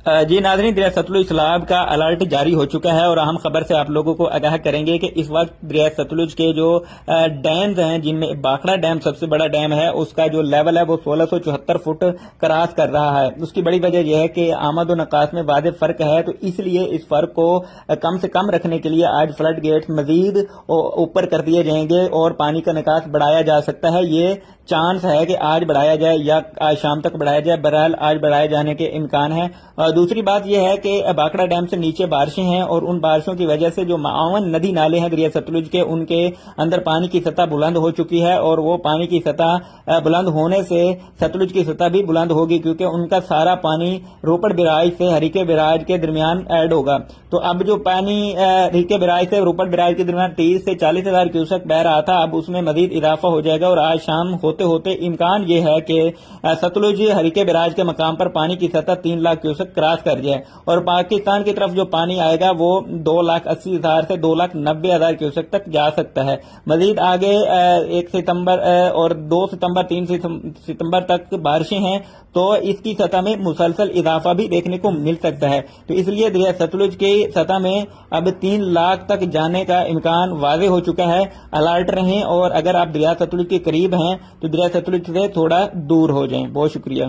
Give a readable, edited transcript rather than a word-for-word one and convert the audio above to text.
جی ناظرین، دریائے ستلج سیلاب کا الرٹ جاری ہو چکا ہے اور اہم خبر سے آپ لوگوں کو آگاہ کریں گے کہ اس وقت دریائے ستلج کے جو ڈیمز ہیں، جن میں باکھڑا ڈیم سب سے بڑا ڈیم ہے، اس کا جو لیول ہے وہ 1674 فٹ کراس کر رہا ہے۔ اس کی بڑی وجہ یہ ہے کہ آمد و نقاص میں واضح فرق ہے، تو اس لیے اس فرق کو کم سے کم رکھنے کے لیے آج فلڈ گیٹس مزید اوپر کر دیے جائیں گے اور پانی کا نکاس بڑھایا جا سکتا ہے۔ یہ چانس ہے کہ آج بڑھایا جائے یا آج شام تک بڑھایا جائے، بہرحال آج بڑھائے جانے کے امکان ہے۔ دوسری بات یہ ہے کہ باکڑا ڈیم سے نیچے بارشیں ہیں اور ان بارشوں کی وجہ سے جو معاون ندی نالے ہیں دریائے ستلج کے، ان کے اندر پانی کی سطح بلند ہو چکی ہے اور وہ پانی کی سطح بلند ہونے سے ستلج کی سطح بھی بلند ہوگی، کیونکہ ان کا سارا پانی روپڑ بیراج سے ہریکے بیراج کے درمیان ایڈ ہوگا۔ تو اب جو پانی ہریکے بیراج سے روپڑ بیراج کے درمیان 30 سے 40 ہزار کیوسک بہ رہا تھا، اب اس میں مزید اضافہ ہو جائے گا اور آج شام ہوتے ہوتے امکان یہ ہے کہ ستلج ہریکے بیراج کے مقام پر پانی کی سطح 3 لاکھ کیوسک کراس کر جائے اور پاکستان کی طرف جو پانی آئے گا وہ 2,80,000 سے 2,90,000 کیوسک تک جا سکتا ہے۔ مزید آگے 1 ستمبر اور 2 ستمبر 3 ستمبر تک بارشیں ہیں، تو اس کی سطح میں مسلسل اضافہ بھی دیکھنے کو مل سکتا ہے۔ تو اس لیے دریائے ستلج کی سطح میں اب 3 لاکھ تک جانے کا امکان واضح ہو چکا ہے۔ الرٹ رہیں اور اگر آپ دریائے ستلج کے قریب ہیں تو دریائے ستلج سے تھوڑا دور ہو جائیں۔ بہت شکریہ۔